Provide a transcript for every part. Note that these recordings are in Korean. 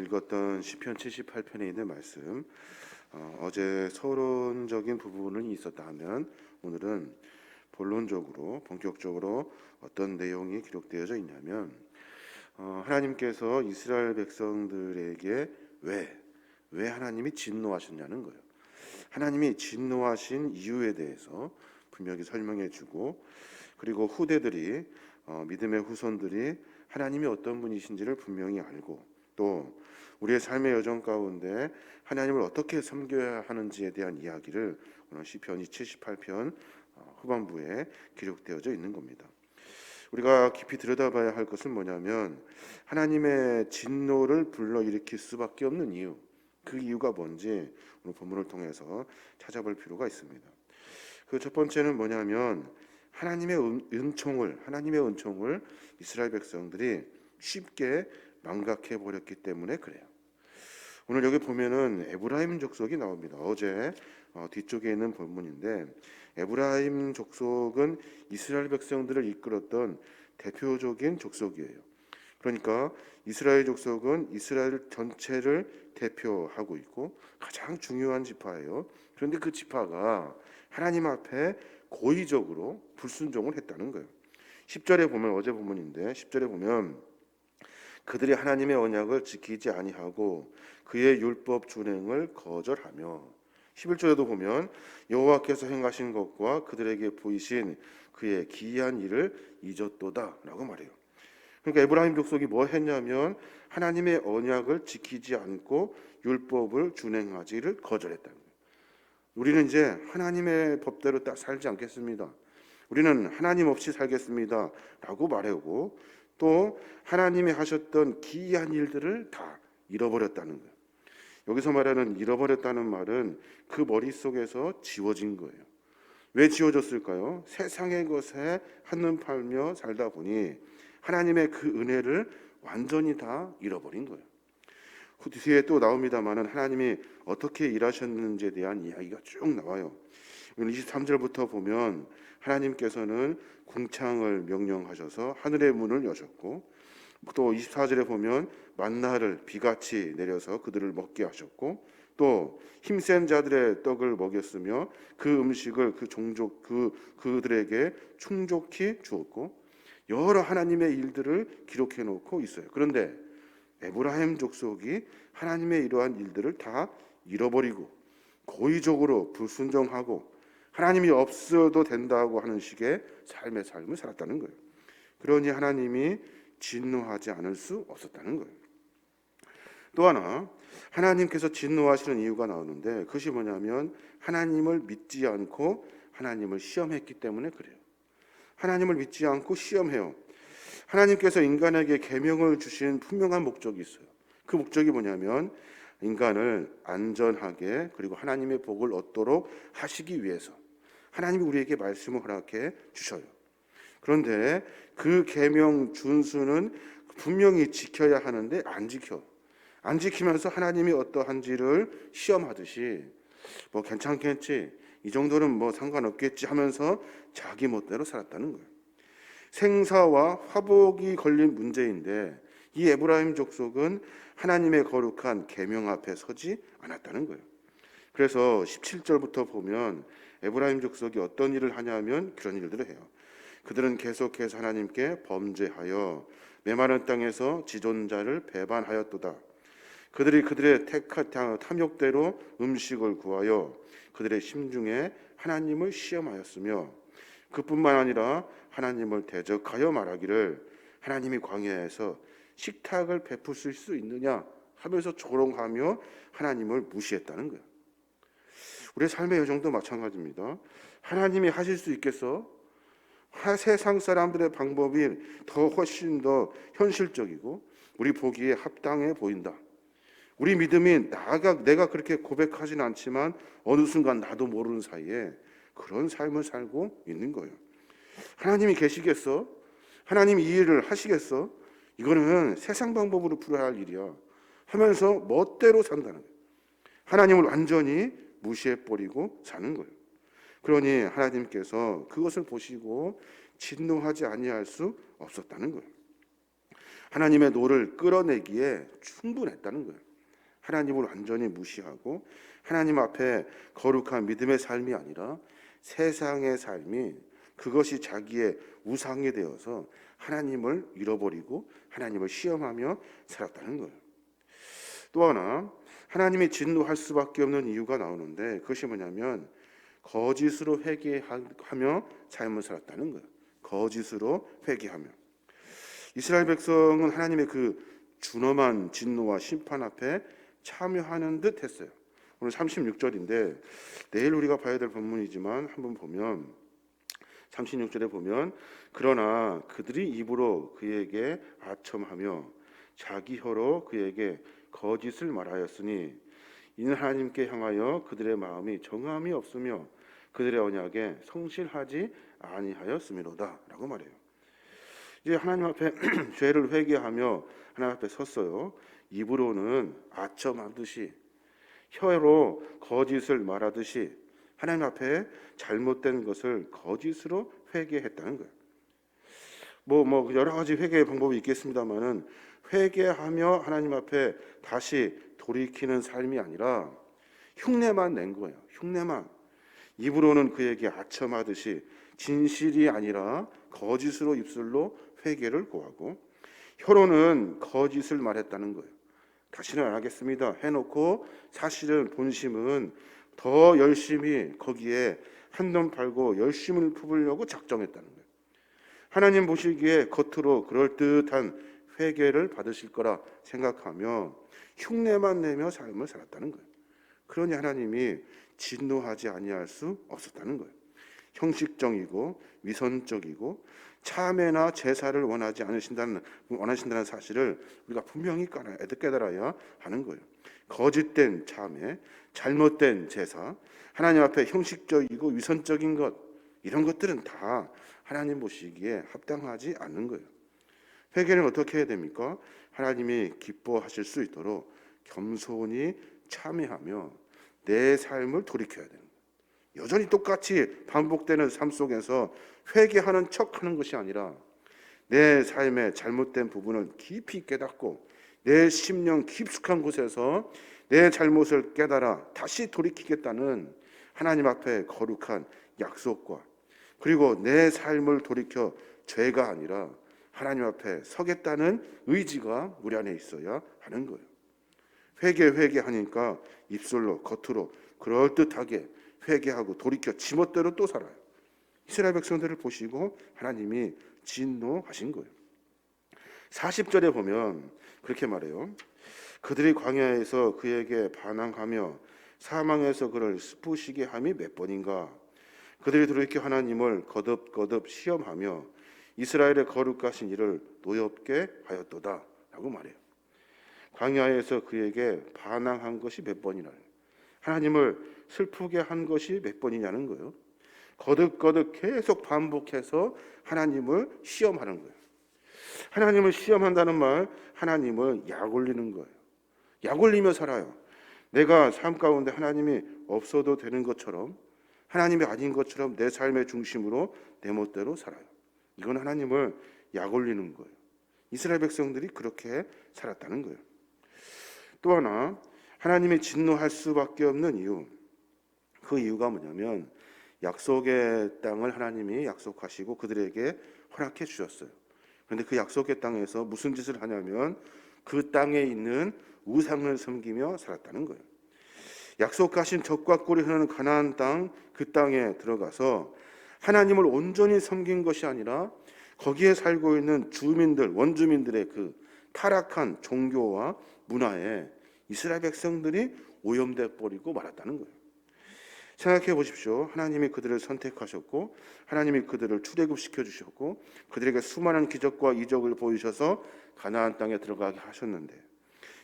읽었던 시편 78편에 있는 말씀, 어제 서론적인 부분이 있었다 하면 오늘은 본론적으로 본격적으로 어떤 내용이 기록되어져 있냐면, 하나님께서 이스라엘 백성들에게 왜 하나님이 진노하셨냐는 거예요. 하나님이 진노하신 이유에 대해서 분명히 설명해 주고, 그리고 후대들이 믿음의 후손들이 하나님이 어떤 분이신지를 분명히 알고, 또 우리의 삶의 여정 가운데 하나님을 어떻게 섬겨야 하는지에 대한 이야기를 오늘 시편 78편 후반부에 기록되어져 있는 겁니다. 우리가 깊이 들여다봐야 할 것은 뭐냐면, 하나님의 진노를 불러일으킬 수밖에 없는 이유, 그 이유가 뭔지 오늘 본문을 통해서 찾아볼 필요가 있습니다. 그 첫 번째는 뭐냐면, 하나님의 은총을 이스라엘 백성들이 쉽게 망각해 버렸기 때문에 그래요. 오늘 여기 보면은 에브라임 족속이 나옵니다. 어제 뒤쪽에 있는 본문인데, 에브라임 족속은 이스라엘 백성들을 이끌었던 대표적인 족속이에요. 그러니까 이스라엘 족속은 이스라엘 전체를 대표하고 있고 가장 중요한 지파예요. 그런데 그 지파가 하나님 앞에 고의적으로 불순종을 했다는 거예요. 10절에 보면, 어제 본문인데 10절에 보면, 그들이 하나님의 언약을 지키지 아니하고 그의 율법 준행을 거절하며, 11절에도 보면 여호와께서 행하신 것과 그들에게 보이신 그의 기이한 일을 잊었도다 라고 말해요. 그러니까 에브라임 족속이 뭐 했냐면 하나님의 언약을 지키지 않고 율법을 준행하지를 거절했다는 거예요. 우리는 이제 하나님의 법대로 딱 살지 않겠습니다. 우리는 하나님 없이 살겠습니다 라고 말하고, 또 하나님이 하셨던 기이한 일들을 다 잃어버렸다는 거예요. 여기서 말하는 잃어버렸다는 말은 그 머릿속에서 지워진 거예요. 왜 지워졌을까요? 세상의 것에 한눈 팔며 살다 보니 하나님의 그 은혜를 완전히 다 잃어버린 거예요. 그 뒤에 또 나옵니다마는 하나님이 어떻게 일하셨는지에 대한 이야기가 쭉 나와요. 23절부터 보면 하나님께서는 궁창을 명령하셔서 하늘의 문을 여셨고, 또 24절에 보면 만나를 비같이 내려서 그들을 먹게 하셨고, 또 힘센 자들의 떡을 먹였으며 그 음식을 그들에게 충족히 주었고, 여러 하나님의 일들을 기록해 놓고 있어요. 그런데 에브라임 족속이 하나님의 이러한 일들을 다 잃어버리고 고의적으로 불순종하고 하나님이 없어도 된다고 하는 식의 삶을 살았다는 거예요. 그러니 하나님이 진노하지 않을 수 없었다는 거예요. 또 하나, 하나님께서 진노하시는 이유가 나오는데, 그것이 뭐냐면 하나님을 믿지 않고 하나님을 시험했기 때문에 그래요. 하나님을 믿지 않고 시험해요. 하나님께서 인간에게 계명을 주신 분명한 목적이 있어요. 그 목적이 뭐냐면 인간을 안전하게, 그리고 하나님의 복을 얻도록 하시기 위해서 하나님이 우리에게 말씀을 허락해 주셔요. 그런데 그 계명 준수는 분명히 지켜야 하는데 안 지키면서 하나님이 어떠한지를 시험하듯이 뭐 괜찮겠지, 이 정도는 뭐 상관없겠지 하면서 자기 멋대로 살았다는 거예요. 생사와 화복이 걸린 문제인데 이 에브라임 족속은 하나님의 거룩한 계명 앞에 서지 않았다는 거예요. 그래서 17절부터 보면 에브라임 족속이 어떤 일을 하냐면 그런 일들을 해요. 그들은 계속해서 하나님께 범죄하여 메마른 땅에서 지존자를 배반하였도다. 그들이 그들의 탐욕대로 음식을 구하여 그들의 심중에 하나님을 시험하였으며, 그뿐만 아니라 하나님을 대적하여 말하기를 하나님이 광야에서 식탁을 베푸실 수 있느냐 하면서 조롱하며 하나님을 무시했다는 거예요. 우리의 삶의 여정도 마찬가지입니다. 하나님이 하실 수 있겠어? 세상 사람들의 방법이 훨씬 더 현실적이고 우리 보기에 합당해 보인다. 우리 믿음이 내가 그렇게 고백하진 않지만 어느 순간 나도 모르는 사이에 그런 삶을 살고 있는 거예요. 하나님이 계시겠어? 하나님이 이 일을 하시겠어? 이거는 세상 방법으로 풀어야 할 일이야 하면서 멋대로 산다는 거예요. 하나님을 완전히 무시해버리고 사는 거예요. 그러니 하나님께서 그것을 보시고 진노하지 아니할 수 없었다는 거예요. 하나님의 노를 끌어내기에 충분했다는 거예요. 하나님을 완전히 무시하고 하나님 앞에 거룩한 믿음의 삶이 아니라 세상의 삶이, 그것이 자기의 우상이 되어서 하나님을 잃어버리고 하나님을 시험하며 살았다는 거예요. 또 하나, 하나님이 진노할 수밖에 없는 이유가 나오는데, 그것이 뭐냐면 거짓으로 회개하며 삶을 살았다는 거예요. 거짓으로 회개하며. 이스라엘 백성은 하나님의 그 준엄한 진노와 심판 앞에 참여하는 듯 했어요. 오늘 36절인데 내일 우리가 봐야 될 본문이지만 한번 보면 36절에 보면, 그러나 그들이 입으로 그에게 아첨하며 자기 혀로 그에게 거짓을 말하였으니 이는 하나님께 향하여 그들의 마음이 정함이 없으며 그들의 언약에 성실하지 아니하였음이로다 라고 말해요. 이제 하나님 앞에 죄를 회개하며 하나님 앞에 섰어요. 입으로는 아첨하듯이, 혀로 거짓을 말하듯이 하나님 앞에 잘못된 것을 거짓으로 회개했다는 거예요. 뭐 여러 가지 회개의 방법이 있겠습니다만은, 회개하며 하나님 앞에 다시 돌이키는 삶이 아니라 흉내만 낸 거예요. 흉내만. 입으로는 그에게 아첨하듯이 진실이 아니라 거짓으로 입술로 회개를 고하고, 혀로는 거짓을 말했다는 거예요. 다시는 안 하겠습니다 해놓고 사실은 본심은 더 열심히 거기에 한눈 팔고 열심을 품으려고 작정했다는 거예요. 하나님 보시기에 겉으로 그럴듯한 회개를 받으실 거라 생각하며 흉내만 내며 삶을 살았다는 거예요. 그러니 하나님이 진노하지 아니할 수 없었다는 거예요. 형식적이고 위선적이고 참회나 제사를 원하지 원하신다는 사실을 우리가 분명히 깨달아야 하는 거예요. 거짓된 참회, 잘못된 제사, 하나님 앞에 형식적이고 위선적인 것, 이런 것들은 다 하나님 보시기에 합당하지 않는 거예요. 회개는 어떻게 해야 됩니까? 하나님이 기뻐하실 수 있도록 겸손히 참회하며 내 삶을 돌이켜야 되는 거예요. 여전히 똑같이 반복되는 삶 속에서 회개하는 척하는 것이 아니라 내 삶의 잘못된 부분을 깊이 깨닫고 내 심령 깊숙한 곳에서 내 잘못을 깨달아 다시 돌이키겠다는 하나님 앞에 거룩한 약속과, 그리고 내 삶을 돌이켜 죄가 아니라 하나님 앞에 서겠다는 의지가 우리 안에 있어야 하는 거예요. 회개하니까 입술로 겉으로 그럴듯하게 회개하고 돌이켜 지멋대로 또 살아요. 이스라엘 백성들을 보시고 하나님이 진노하신 거예요. 40절에 보면 그렇게 말해요. 그들이 광야에서 그에게 반항하며 사망에서 그를 슬프시게 함이 몇 번인가. 그들이 돌이켜 하나님을 거듭거듭 시험하며 이스라엘의 거룩하신 이를 노엽게 하였도다 라고 말해요. 광야에서 그에게 반항한 것이 몇 번이나, 하나님을 슬프게 한 것이 몇 번이냐는 거예요. 거듭거듭 계속 반복해서 하나님을 시험하는 거예요. 하나님을 시험한다는 말, 하나님을 약올리는 거예요. 약올리며 살아요. 내가 삶 가운데 하나님이 없어도 되는 것처럼, 하나님이 아닌 것처럼 내 삶의 중심으로 내 멋대로 살아요. 이건 하나님을 약올리는 거예요. 이스라엘 백성들이 그렇게 살았다는 거예요. 또 하나, 하나님이 진노할 수밖에 없는 이유, 그 이유가 뭐냐면 약속의 땅을 하나님이 약속하시고 그들에게 허락해 주셨어요. 그런데 그 약속의 땅에서 무슨 짓을 하냐면 그 땅에 있는 우상을 섬기며 살았다는 거예요. 약속하신 젖과 꿀이 흐르는 가나안 땅, 그 땅에 들어가서 하나님을 온전히 섬긴 것이 아니라 거기에 살고 있는 주민들, 원주민들의 그 타락한 종교와 문화에 이스라엘 백성들이 오염돼 버리고 말았다는 거예요. 생각해 보십시오. 하나님이 그들을 선택하셨고 하나님이 그들을 출애굽시켜 주셨고 그들에게 수많은 기적과 이적을 보이셔서 가나안 땅에 들어가게 하셨는데,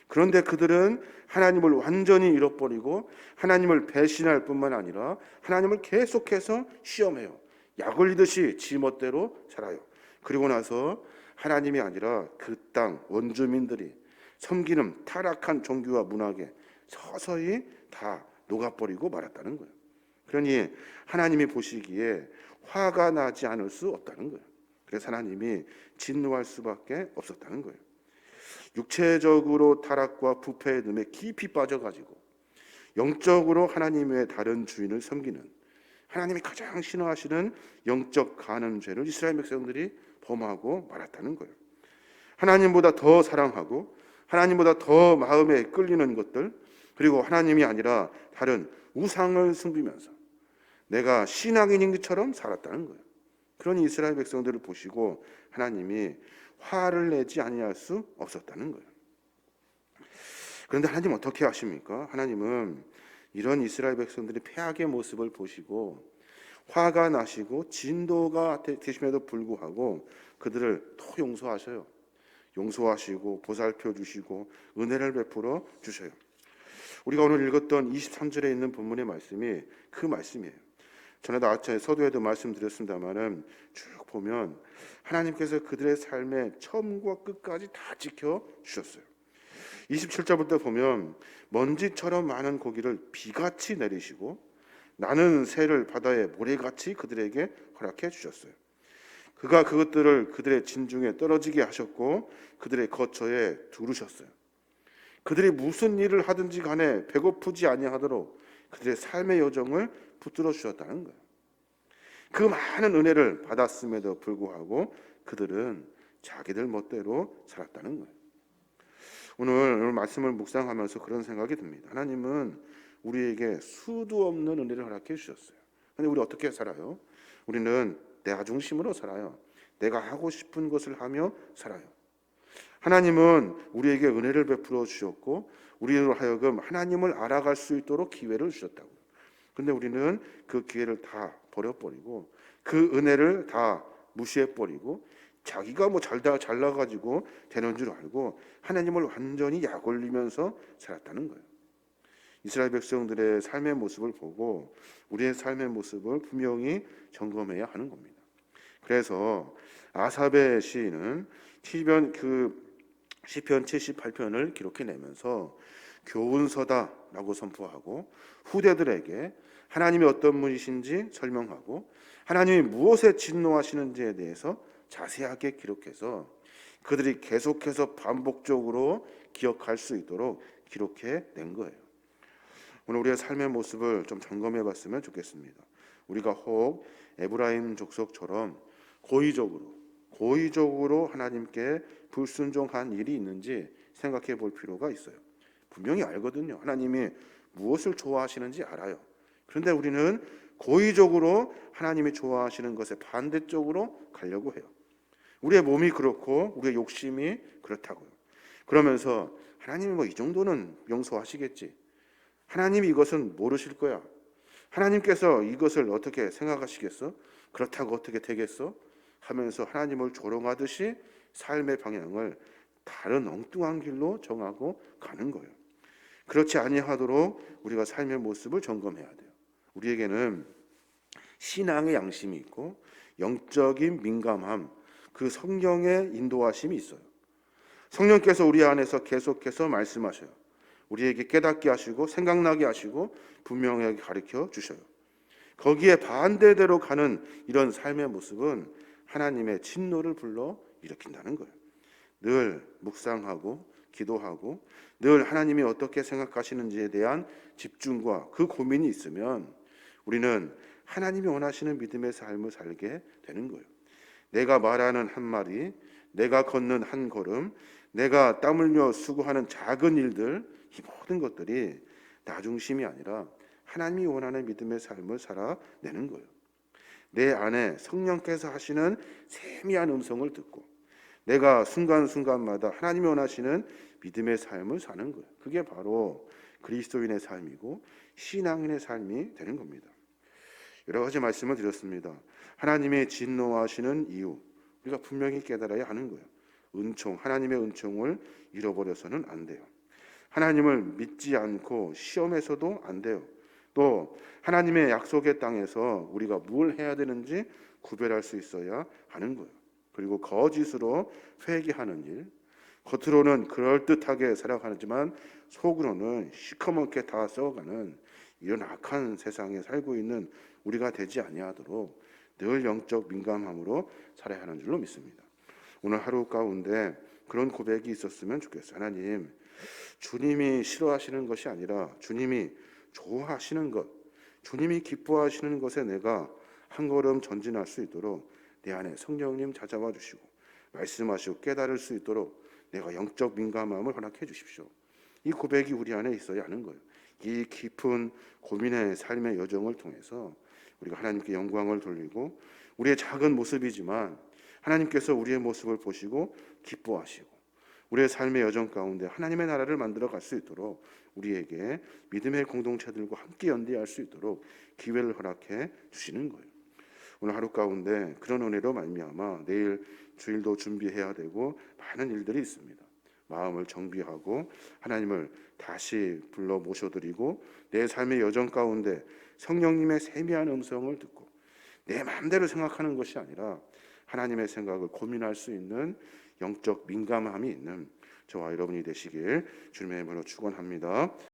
그런데 그들은 하나님을 완전히 잃어버리고 하나님을 배신할 뿐만 아니라 하나님을 계속해서 시험해요. 약올리듯이 지멋대로 살아요. 그리고 나서 하나님이 아니라 그 땅 원주민들이 섬기는 타락한 종교와 문화에 서서히 다 녹아버리고 말았다는 거예요. 그러니 하나님이 보시기에 화가 나지 않을 수 없다는 거예요. 그래서 하나님이 진노할 수밖에 없었다는 거예요. 육체적으로 타락과 부패의 늪에 깊이 빠져가지고 영적으로 하나님 외에 다른 주인을 섬기는, 하나님이 가장 싫어하시는 영적 간음죄를 이스라엘 백성들이 범하고 말았다는 거예요. 하나님보다 더 사랑하고 하나님보다 더 마음에 끌리는 것들, 그리고 하나님이 아니라 다른 우상을 섬기면서 내가 신앙인인 것처럼 살았다는 거예요. 그런 이스라엘 백성들을 보시고 하나님이 화를 내지 아니할 수 없었다는 거예요. 그런데 하나님 어떻게 하십니까? 하나님은 이런 이스라엘 백성들의 패악의 모습을 보시고 화가 나시고 진도가 되심에도 불구하고 그들을 또 용서하셔요. 용서하시고 보살펴 주시고 은혜를 베풀어 주셔요. 우리가 오늘 읽었던 23절에 있는 본문의 말씀이 그 말씀이에요. 전에도 아침에 서두에도 말씀드렸습니다마는 쭉 보면 하나님께서 그들의 삶의 처음과 끝까지 다 지켜 주셨어요. 27절부터 보면 먼지처럼 많은 고기를 비같이 내리시고 나는 새를 바다의 모래같이 그들에게 허락해 주셨어요. 그가 그것들을 그들의 진중에 떨어지게 하셨고 그들의 거처에 두르셨어요. 그들이 무슨 일을 하든지 간에 배고프지 아니하도록 그들의 삶의 여정을 붙들어 주셨다는 거예요. 그 많은 은혜를 받았음에도 불구하고 그들은 자기들 멋대로 살았다는 거예요. 오늘 말씀을 묵상하면서 그런 생각이 듭니다. 하나님은 우리에게 수도 없는 은혜를 허락해 주셨어요. 근데 우리 어떻게 살아요? 우리는 내 중심으로 살아요. 내가 하고 싶은 것을 하며 살아요. 하나님은 우리에게 은혜를 베풀어 주셨고 우리로 하여금 하나님을 알아갈 수 있도록 기회를 주셨다고요. 근데 우리는 그 기회를 다 버려버리고 그 은혜를 다 무시해버리고 자기가 뭐 잘나가지고 되는 줄 알고 하나님을 완전히 약올리면서 살았다는 거예요. 이스라엘 백성들의 삶의 모습을 보고 우리의 삶의 모습을 분명히 점검해야 하는 겁니다. 그래서 아삽의 시인은 시편 78편을 기록해내면서 교훈서다라고 선포하고 후대들에게 하나님이 어떤 분이신지 설명하고 하나님이 무엇에 진노하시는지에 대해서 자세하게 기록해서 그들이 계속해서 반복적으로 기억할 수 있도록 기록해낸 거예요. 오늘 우리의 삶의 모습을 좀 점검해봤으면 좋겠습니다. 우리가 혹 에브라임 족속처럼 고의적으로 하나님께 불순종한 일이 있는지 생각해 볼 필요가 있어요. 분명히 알거든요. 하나님이 무엇을 좋아하시는지 알아요. 그런데 우리는 고의적으로 하나님이 좋아하시는 것에 반대쪽으로 가려고 해요. 우리의 몸이 그렇고 우리의 욕심이 그렇다고요. 그러면서 하나님이 뭐 이 정도는 용서하시겠지. 하나님이 이것은 모르실 거야. 하나님께서 이것을 어떻게 생각하시겠어? 그렇다고 어떻게 되겠어? 하면서 하나님을 조롱하듯이 삶의 방향을 다른 엉뚱한 길로 정하고 가는 거예요. 그렇지 아니하도록 우리가 삶의 모습을 점검해야 돼요. 우리에게는 신앙의 양심이 있고 영적인 민감함, 그 성령의 인도하심이 있어요. 성령께서 우리 안에서 계속해서 말씀하셔요. 우리에게 깨닫게 하시고 생각나게 하시고 분명하게 가르쳐 주셔요. 거기에 반대대로 가는 이런 삶의 모습은 하나님의 진노를 불러 일으킨다는 거예요. 늘 묵상하고 기도하고 늘 하나님이 어떻게 생각하시는지에 대한 집중과 그 고민이 있으면 우리는 하나님이 원하시는 믿음의 삶을 살게 되는 거예요. 내가 말하는 한마디, 내가 걷는 한 걸음, 내가 땀 흘려 수고하는 작은 일들, 이 모든 것들이 나 중심이 아니라 하나님이 원하는 믿음의 삶을 살아내는 거예요. 내 안에 성령께서 하시는 세미한 음성을 듣고 내가 순간순간마다 하나님이 원하시는 믿음의 삶을 사는 거예요. 그게 바로 그리스도인의 삶이고 신앙인의 삶이 되는 겁니다. 여러 가지 말씀을 드렸습니다. 하나님의 진노하시는 이유 우리가 분명히 깨달아야 하는 거예요. 하나님의 은총을 잃어버려서는 안 돼요. 하나님을 믿지 않고 시험해서도 안 돼요. 또 하나님의 약속의 땅에서 우리가 뭘 해야 되는지 구별할 수 있어야 하는 거예요. 그리고 거짓으로 회개하는 일, 겉으로는 그럴듯하게 살아가지만 속으로는 시커멓게 다 썩어가는 이런 악한 세상에 살고 있는 우리가 되지 아니하도록 늘 영적 민감함으로 살아야 하는 줄로 믿습니다. 오늘 하루 가운데 그런 고백이 있었으면 좋겠어요. 하나님, 주님이 싫어하시는 것이 아니라 주님이 좋아하시는 것, 주님이 기뻐하시는 것에 내가 한 걸음 전진할 수 있도록 내 안에 성령님 찾아와 주시고 말씀하시고 깨달을 수 있도록 내가 영적 민감함을 허락해 주십시오. 이 고백이 우리 안에 있어야 하는 거예요. 이 깊은 고민의 삶의 여정을 통해서 우리가 하나님께 영광을 돌리고 우리의 작은 모습이지만 하나님께서 우리의 모습을 보시고 기뻐하시고 우리의 삶의 여정 가운데 하나님의 나라를 만들어 갈 수 있도록 우리에게 믿음의 공동체들과 함께 연대할 수 있도록 기회를 허락해 주시는 거예요. 오늘 하루 가운데 그런 은혜로 말미암아 내일 주일도 준비해야 되고 많은 일들이 있습니다. 마음을 정비하고 하나님을 다시 불러 모셔드리고 내 삶의 여정 가운데 성령님의 세미한 음성을 듣고 내 마음대로 생각하는 것이 아니라 하나님의 생각을 고민할 수 있는 영적 민감함이 있는 저와 여러분이 되시길 주님의 이름으로 축원합니다.